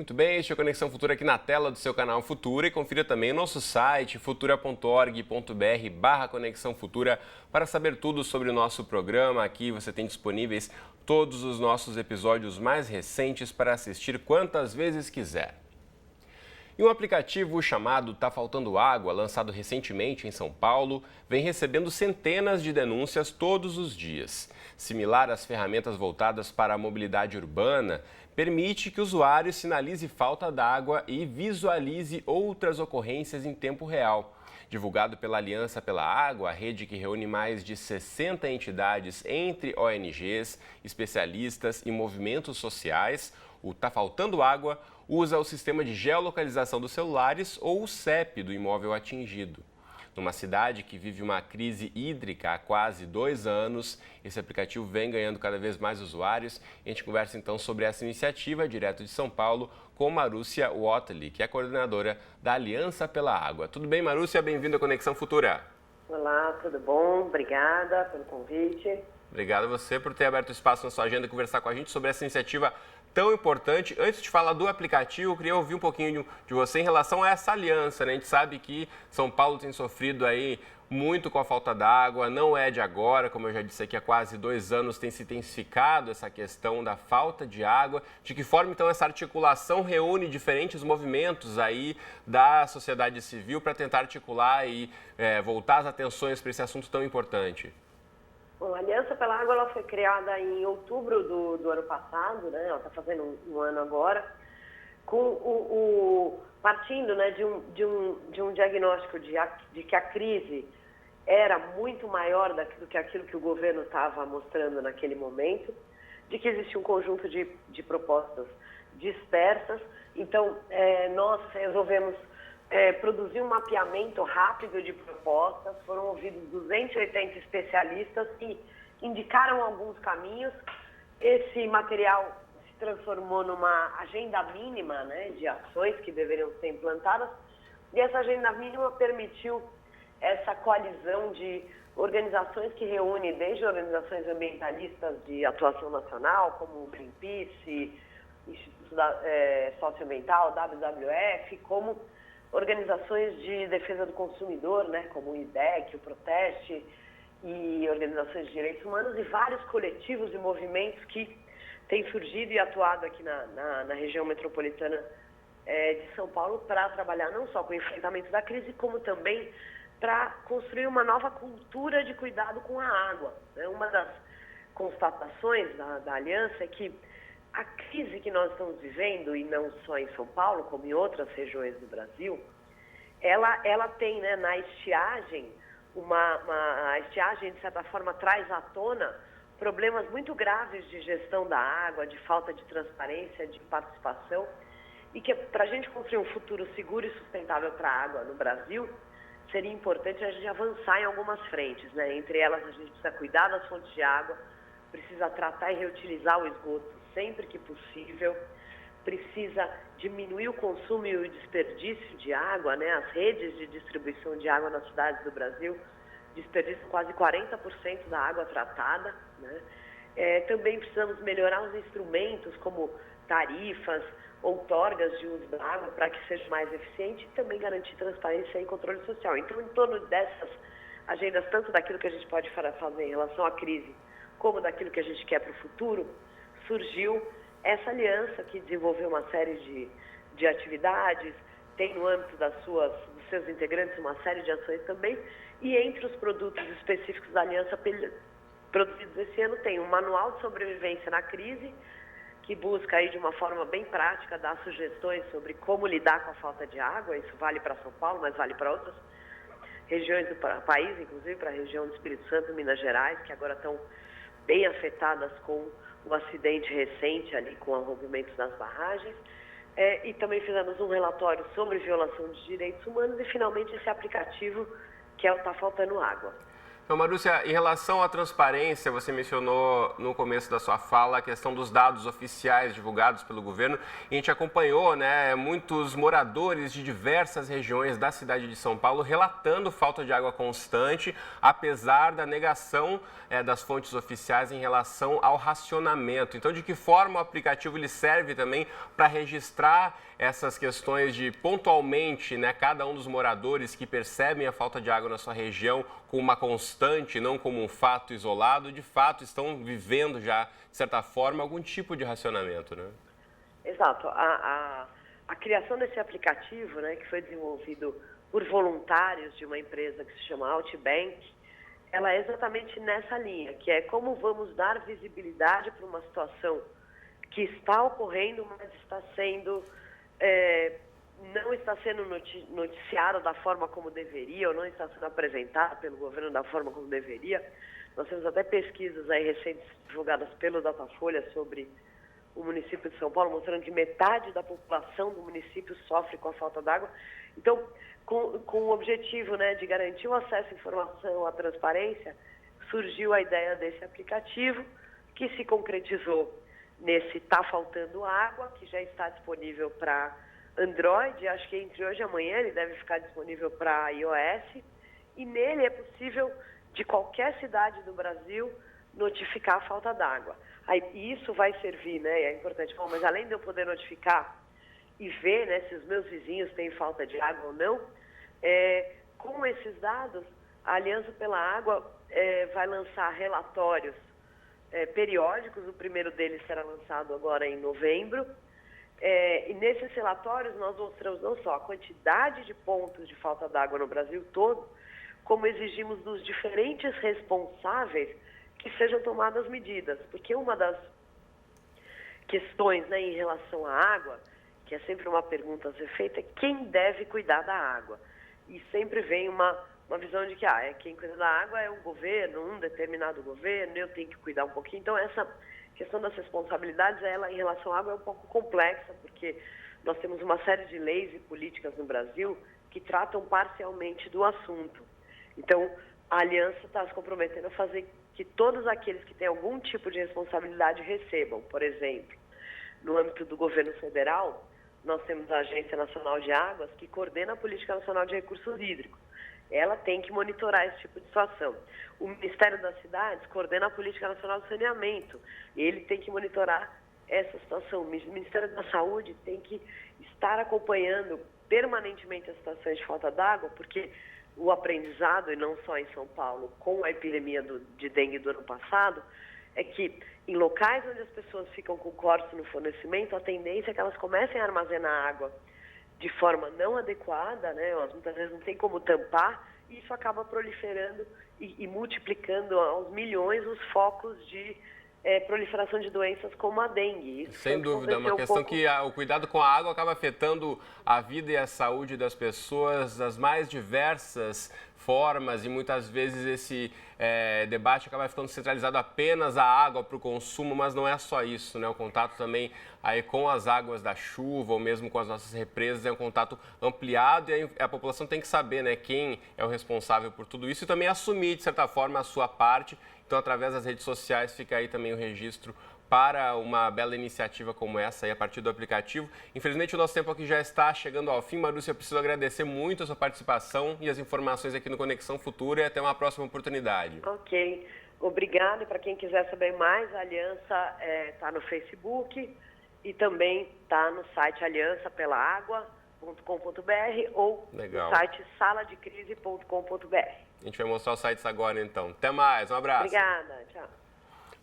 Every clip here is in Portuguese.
Muito bem, este é o Conexão Futura aqui na tela do seu canal Futura e confira também o nosso site futura.org.br/Conexão Futura para saber tudo sobre o nosso programa. Aqui você tem disponíveis todos os nossos episódios mais recentes para assistir quantas vezes quiser. E um aplicativo chamado Tá Faltando Água, lançado recentemente em São Paulo, vem recebendo centenas de denúncias todos os dias. Similar às ferramentas voltadas para a mobilidade urbana, permite que o usuário sinalize falta d'água e visualize outras ocorrências em tempo real. Divulgado pela Aliança pela Água, a rede que reúne mais de 60 entidades entre ONGs, especialistas e movimentos sociais, o Tá Faltando Água usa o sistema de geolocalização dos celulares ou o CEP do imóvel atingido. Numa cidade que vive uma crise hídrica há quase 2 anos, esse aplicativo vem ganhando cada vez mais usuários. A gente conversa então sobre essa iniciativa, direto de São Paulo, com Marúcia Watley, que é coordenadora da Aliança pela Água. Tudo bem, Marúcia? Bem-vinda à Conexão Futura. Olá, tudo bom? Obrigada pelo convite. Obrigado a você por ter aberto espaço na sua agenda e conversar com a gente sobre essa iniciativa tão importante. Antes de falar do aplicativo, eu queria ouvir um pouquinho de você em relação a essa aliança, né? A gente sabe que São Paulo tem sofrido aí muito com a falta d'água, não é de agora, como eu já disse aqui, há quase 2 anos tem se intensificado essa questão da falta de água. De que forma, então, essa articulação reúne diferentes movimentos aí da sociedade civil para tentar articular e voltar as atenções para esse assunto tão importante? Bom, a Aliança pela Água ela foi criada em outubro do ano passado, né? Ela está fazendo um ano agora, partindo, né, de um diagnóstico de que a crise era muito maior do que aquilo que o governo estava mostrando naquele momento, de que existia um conjunto de propostas dispersas. Então, nós resolvemos produzir um mapeamento rápido de propostas. Foram ouvidos 280 especialistas que indicaram alguns caminhos. Esse material se transformou numa agenda mínima, né, de ações que deveriam ser implantadas, e essa agenda mínima permitiu essa coalizão de organizações que reúne desde organizações ambientalistas de atuação nacional, como o Greenpeace, Instituto Socioambiental, WWF, como organizações de defesa do consumidor, né, como o IDEC, o Proteste, e organizações de direitos humanos, e vários coletivos e movimentos que têm surgido e atuado aqui na região metropolitana de São Paulo para trabalhar não só com o enfrentamento da crise, como também para construir uma nova cultura de cuidado com a água, né? Uma das constatações da Aliança é que a crise que nós estamos vivendo, e não só em São Paulo, como em outras regiões do Brasil, ela tem, né, na estiagem, a estiagem, de certa forma, traz à tona problemas muito graves de gestão da água, de falta de transparência, de participação, e que para a gente construir um futuro seguro e sustentável para a água no Brasil, seria importante a gente avançar em algumas frentes, né? Entre elas, a gente precisa cuidar das fontes de água, precisa tratar e reutilizar o esgoto sempre que possível, precisa diminuir o consumo e o desperdício de água, né? As redes de distribuição de água nas cidades do Brasil desperdiçam quase 40% da água tratada, né? Também precisamos melhorar os instrumentos como tarifas, outorgas de uso da água para que seja mais eficiente, e também garantir transparência e controle social. Então, em torno dessas agendas, tanto daquilo que a gente pode fazer em relação à crise, como daquilo que a gente quer para o futuro, surgiu essa aliança que desenvolveu uma série de atividades, tem no âmbito dos seus integrantes uma série de ações também, e entre os produtos específicos da aliança produzidos esse ano tem um manual de sobrevivência na crise, que busca aí de uma forma bem prática dar sugestões sobre como lidar com a falta de água. Isso vale para São Paulo, mas vale para outras regiões do país, inclusive para a região do Espírito Santo e Minas Gerais, que agora estão bem afetadas com o acidente recente ali com o rompimento das barragens. E também fizemos um relatório sobre violação de direitos humanos e, finalmente, esse aplicativo que é o Tá Faltando Água. Então, Marúcia, em relação à transparência, você mencionou no começo da sua fala a questão dos dados oficiais divulgados pelo governo. E a gente acompanhou, né, muitos moradores de diversas regiões da cidade de São Paulo relatando falta de água constante, apesar da negação das fontes oficiais em relação ao racionamento. Então, de que forma o aplicativo ele serve também para registrar essas questões de pontualmente, né, cada um dos moradores que percebem a falta de água na sua região com uma constante, não como um fato isolado, de fato estão vivendo já, de certa forma, algum tipo de racionamento, né? Exato. A criação desse aplicativo, né, que foi desenvolvido por voluntários de uma empresa que se chama Outbank, ela é exatamente nessa linha, que é como vamos dar visibilidade para uma situação que está ocorrendo, mas está sendo... não está sendo noticiado da forma como deveria, ou não está sendo apresentado pelo governo da forma como deveria. Nós temos até pesquisas aí recentes divulgadas pelo Datafolha sobre o município de São Paulo, mostrando que metade da população do município sofre com a falta d'água. Então, com o objetivo, né, de garantir o acesso à informação, à transparência, surgiu a ideia desse aplicativo, que se concretizou nesse Tá Faltando Água, que já está disponível para Android. Acho que entre hoje e amanhã ele deve ficar disponível para iOS. E nele é possível, de qualquer cidade do Brasil, notificar a falta d'água. Aí isso vai servir, né? É importante. Bom, mas além de eu poder notificar e ver, né, se os meus vizinhos têm falta de água ou não, com esses dados, a Aliança pela Água vai lançar relatórios periódicos. O primeiro deles será lançado agora em novembro. E nesses relatórios nós mostramos não só a quantidade de pontos de falta d'água no Brasil todo, como exigimos dos diferentes responsáveis que sejam tomadas medidas. Porque uma das questões, né, em relação à água, que é sempre uma pergunta a ser feita, é quem deve cuidar da água. E sempre vem uma visão de que quem cuida da água é um governo, um determinado governo, eu tenho que cuidar um pouquinho. Então, essa questão das responsabilidades, ela em relação à água é um pouco complexa, porque nós temos uma série de leis e políticas no Brasil que tratam parcialmente do assunto. Então, a Aliança está se comprometendo a fazer que todos aqueles que têm algum tipo de responsabilidade recebam. Por exemplo, no âmbito do governo federal, nós temos a Agência Nacional de Águas, que coordena a Política Nacional de Recursos Hídricos. Ela tem que monitorar esse tipo de situação. O Ministério das Cidades coordena a Política Nacional de Saneamento. Ele tem que monitorar essa situação. O Ministério da Saúde tem que estar acompanhando permanentemente as situações de falta d'água, porque o aprendizado, e não só em São Paulo, com a epidemia de dengue do ano passado, é que em locais onde as pessoas ficam com corte no fornecimento, a tendência é que elas comecem a armazenar água de forma não adequada, né? Muitas vezes não tem como tampar, e isso acaba proliferando e multiplicando aos milhões os focos de proliferação de doenças como a dengue. Isso sem dúvida, é uma questão que o cuidado com a água acaba afetando a vida e a saúde das pessoas das mais diversas formas, e muitas vezes esse debate acaba ficando centralizado apenas a água para o consumo, mas não é só isso, né? O contato também aí com as águas da chuva ou mesmo com as nossas represas é um contato ampliado, e a população tem que saber, né, quem é o responsável por tudo isso e também assumir, de certa forma, a sua parte. Então, através das redes sociais, fica aí também o registro para uma bela iniciativa como essa aí, a partir do aplicativo. Infelizmente, o nosso tempo aqui já está chegando ao fim. Marúcia, eu preciso agradecer muito a sua participação e as informações aqui no Conexão Futura, e até uma próxima oportunidade. Ok. Obrigada. E para quem quiser saber mais, a Aliança está no Facebook e também está no site aliançapelaagua.com.br ou no site saladecrise.com.br. A gente vai mostrar os sites agora, então. Até mais, um abraço. Obrigada, tchau.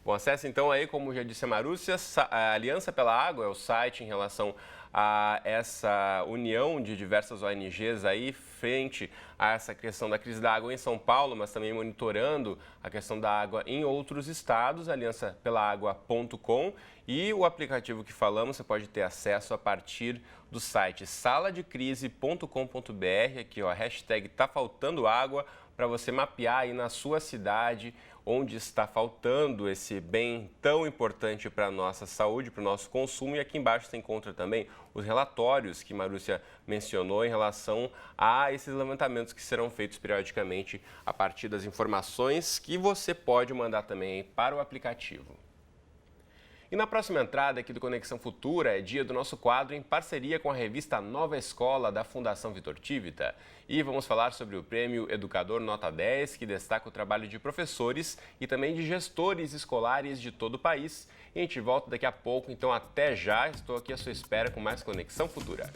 Bom, acesse então aí, como já disse a Marúcia, a Aliança pela Água é o site em relação a essa união de diversas ONGs aí frente a essa questão da crise da água em São Paulo, mas também monitorando a questão da água em outros estados, aliançapelaagua.com, e o aplicativo que falamos você pode ter acesso a partir do site saladecrise.com.br, aqui ó, hashtag tá faltando água, para você mapear aí na sua cidade onde está faltando esse bem tão importante para a nossa saúde, para o nosso consumo. E aqui embaixo você encontra também os relatórios que Marúcia mencionou em relação a esses levantamentos que serão feitos periodicamente a partir das informações que você pode mandar também para o aplicativo. E na próxima entrada aqui do Conexão Futura é dia do nosso quadro em parceria com a revista Nova Escola da Fundação Vitor Tivita. E vamos falar sobre o Prêmio Educador Nota 10, que destaca o trabalho de professores e também de gestores escolares de todo o país. E a gente volta daqui a pouco, então até já. Estou aqui à sua espera com mais Conexão Futura.